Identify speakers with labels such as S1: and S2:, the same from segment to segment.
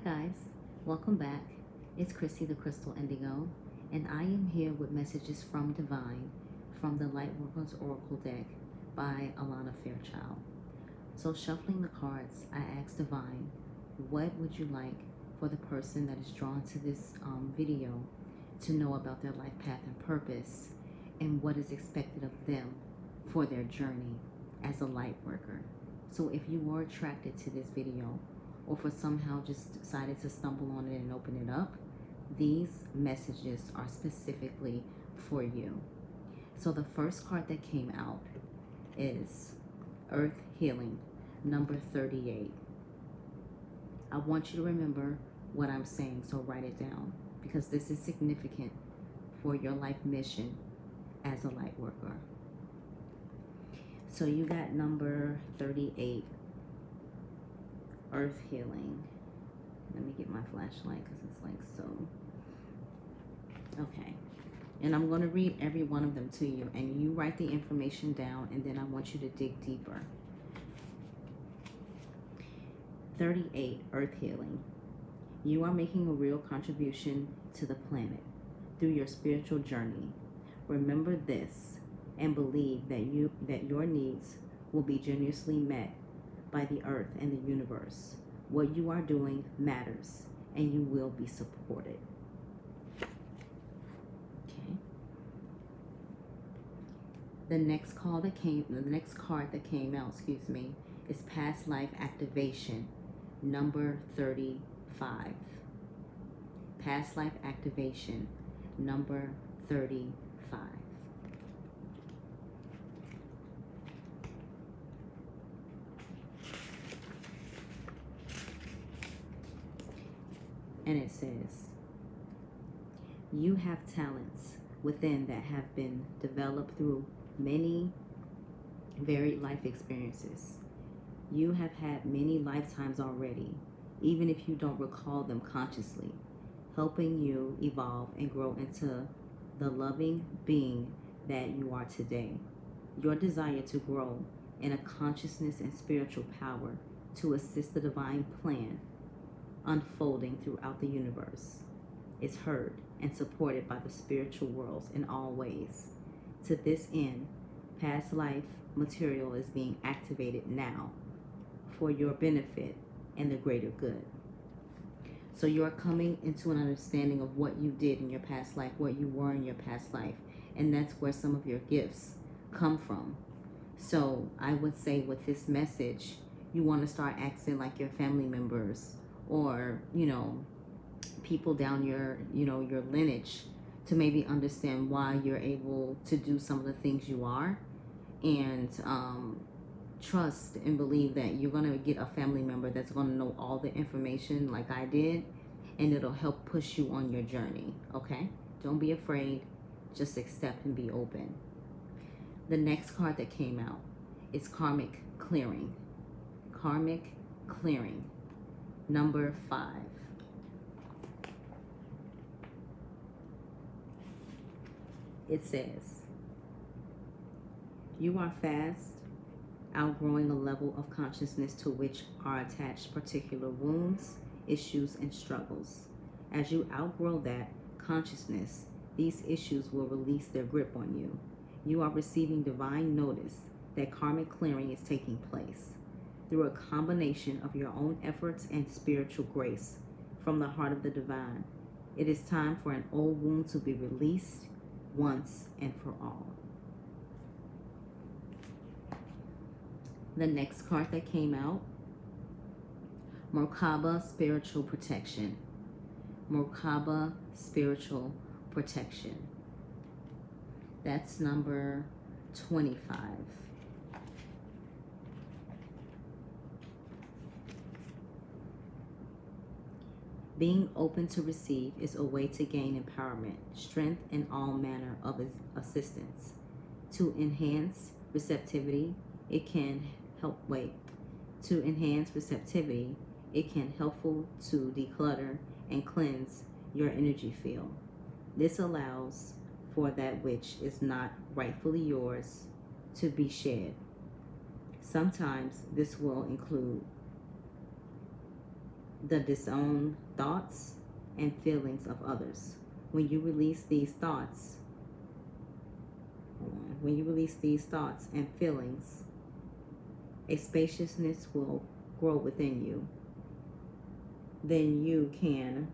S1: guys, welcome back. It's Chrissy the Crystal Indigo, and I am here with messages from Divine from the Lightworkers Oracle deck by Alana Fairchild. So shuffling the cards, I asked Divine, what would you like for the person that is drawn to this video to know about their life path and purpose, and what is expected of them for their journey as a light worker. So if you were attracted to this video, or for somehow just decided to stumble on it and open it up, these messages are specifically for you. So the first card that came out is Earth Healing, number 38. I want you to remember what I'm saying, so write it down, because this is significant for your life mission as a light worker. So you got number 38, Earth Healing. Let me get my flashlight because it's like so. Okay. And I'm going to read every one of them to you, and you write the information down, and then I want you to dig deeper. 38, Earth Healing. You are making a real contribution to the planet through your spiritual journey. Remember this and believe that your needs will be generously met by the earth and the universe. What you are doing matters, and you will be supported. Okay. The next card that came out, is Past Life Activation, number 35. Past Life Activation, number 35. And it says, you have talents within that have been developed through many varied life experiences. You have had many lifetimes already, even if you don't recall them consciously, helping you evolve and grow into the loving being that you are today. Your desire to grow in a consciousness and spiritual power to assist the divine plan unfolding throughout the universe is heard and supported by the spiritual worlds in all ways. To this end, past life material is being activated now for your benefit and the greater good. So you're coming into an understanding of what you did in your past life, what you were in your past life, and that's where some of your gifts come from. So I would say with this message, you want to start asking like your family members, or people down your lineage, to maybe understand why you're able to do some of the things you are, and trust and believe that you're going to get a family member that's going to know all the information like I did, and it'll help push you on your journey. Okay, don't be afraid, just accept and be open. The next card that came out is Karmic Clearing. Karmic Clearing, number 5. It says, you are fast outgrowing a level of consciousness to which are attached particular wounds, issues, and struggles. As you outgrow that consciousness, these issues will release their grip on you. You are receiving divine notice that karmic clearing is taking place through a combination of your own efforts and spiritual grace from the heart of the divine. It is time for an old wound to be released once and for all. The next card that came out, Merkaba Spiritual Protection. Merkaba Spiritual Protection. That's number 25. Being open to receive is a way to gain empowerment, strength, and all manner of assistance. To enhance receptivity, it can helpful to declutter and cleanse your energy field. This allows for that which is not rightfully yours to be shed. Sometimes this will include the disowned thoughts and feelings of others. When you release these thoughts, when you release these thoughts and feelings, a spaciousness will grow within you. Then you can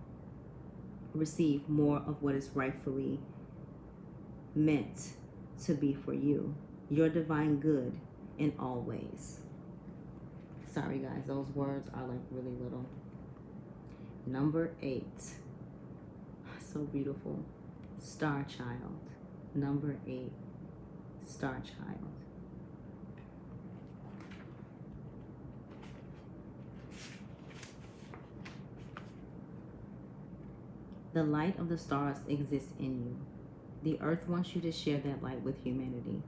S1: receive more of what is rightfully meant to be for you. Your divine good in all ways. Sorry guys, those words are like really little. Number 8. So beautiful. Star Child. Number 8. Star Child. The light of the stars exists in you. The earth wants you to share that light with humanity.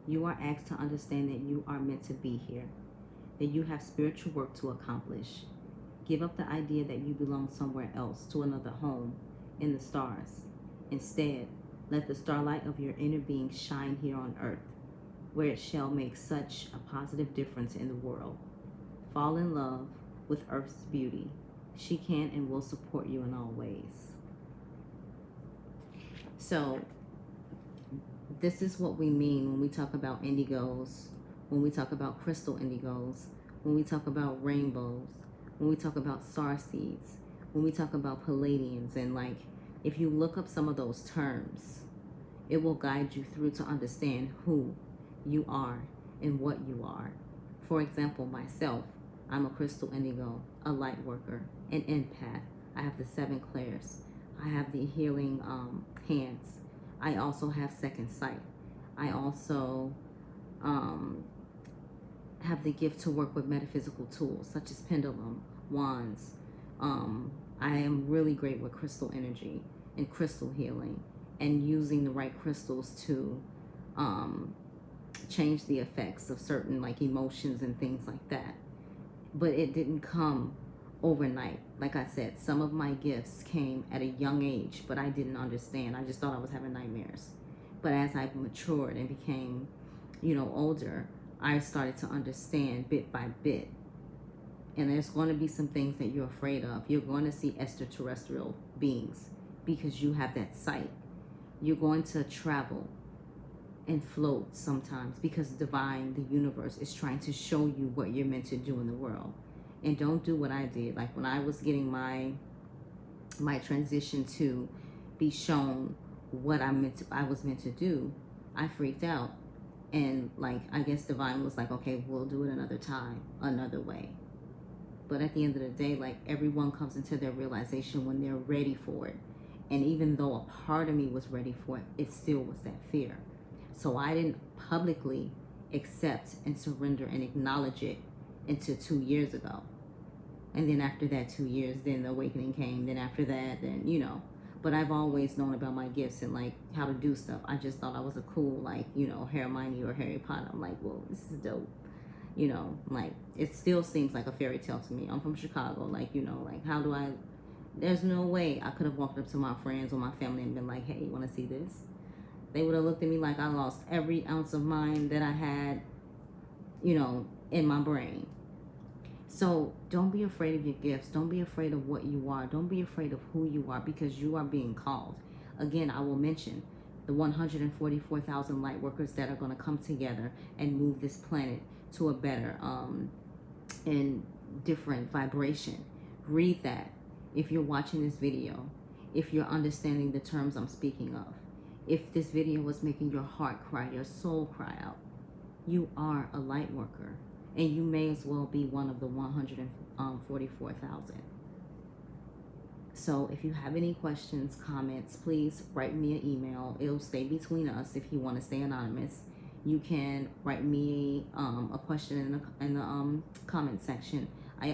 S1: You are asked to understand that you are meant to be here, that you have spiritual work to accomplish. Give up the idea that you belong somewhere else, to another home in the stars. Instead, let the starlight of your inner being shine here on earth, where it shall make such a positive difference in the world. Fall in love with Earth's beauty. She can and will support you in all ways. So, this is what we mean when we talk about indigos, when we talk about crystal indigos, when we talk about rainbows, when we talk about star seeds, when we talk about Palladians. And like, if you look up some of those terms, it will guide you through to understand who you are and what you are. For example, myself, I'm a crystal indigo, a light worker, an empath. I have the 7 clairs. I have the healing hands. I also have second sight. I also have the gift to work with metaphysical tools such as pendulum, wands. I am really great with crystal energy and crystal healing and using the right crystals to change the effects of certain like emotions and things like that. But it didn't come overnight. Like I said, some of my gifts came at a young age, but I didn't understand. I just thought I was having nightmares. But as I matured and became, older, I started to understand bit by bit. And there's going to be some things that you're afraid of. You're going to see extraterrestrial beings because you have that sight. You're going to travel and float sometimes because divine, the universe, is trying to show you what you're meant to do in the world. And don't do what I did. Like when I was getting my transition to be shown what I was meant to do, I freaked out. And like, I guess divine was like, okay, we'll do it another time, another way. But at the end of the day, like everyone comes into their realization when they're ready for it. And even though a part of me was ready for it, it still was that fear. So I didn't publicly accept and surrender and acknowledge it until 2 years ago. And then after that 2 years, then the awakening came. Then after that, then, but I've always known about my gifts and like how to do stuff. I just thought I was a cool, like, Hermione or Harry Potter. I'm like, well, this is dope. Like it still seems like a fairy tale to me. I'm from Chicago. Like, like how do there's no way I could have walked up to my friends or my family and been like, hey, you want to see this? They would have looked at me like I lost every ounce of mind that I had, in my brain. So don't be afraid of your gifts. Don't be afraid of what you are. Don't be afraid of who you are because you are being called. Again, I will mention the 144,000 light workers that are going to come together and move this planet to a better and different vibration. Read that if you're watching this video, if you're understanding the terms I'm speaking of. If this video was making your heart cry, your soul cry out, you are a light worker. And you may as well be one of the 144,000. So if you have any questions, comments, please write me an email. It'll stay between us if you want to stay anonymous. You can write me a question in the comment section. I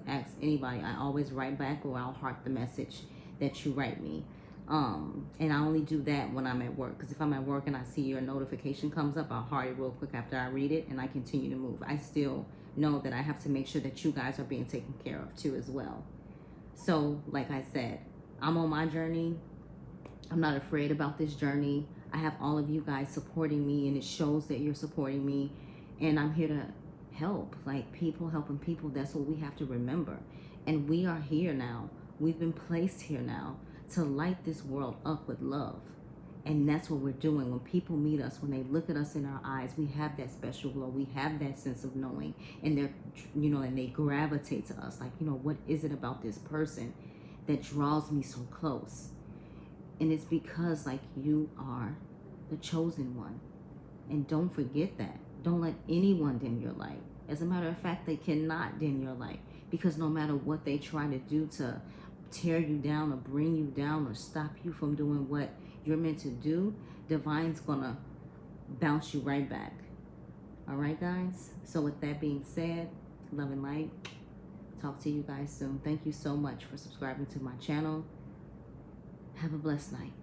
S1: ask anybody. I always write back or I'll heart the message that you write me. And I only do that when I'm at work, because if I'm at work and I see your notification comes up, I'll heart it real quick after I read it and I continue to move. I still know that I have to make sure that you guys are being taken care of too as well. So like I said, I'm on my journey. I'm not afraid about this journey. I have all of you guys supporting me and it shows that you're supporting me, and I'm here to help. Like, people helping people, that's what we have to remember. And we are here now. We've been placed here now to light this world up with love. And that's what we're doing. When people meet us, when they look at us in our eyes, we have that special glow. We have that sense of knowing. And they're, and they gravitate to us. Like, what is it about this person that draws me so close? And it's because, like, you are the chosen one. And don't forget that. Don't let anyone dim your light. As a matter of fact, they cannot dim your light. Because no matter what they try to do to tear you down or bring you down or stop you from doing what you're meant to do, Divine's gonna bounce you right back. All right, guys? So with that being said, love and light. Talk to you guys soon. Thank you so much for subscribing to my channel. Have a blessed night.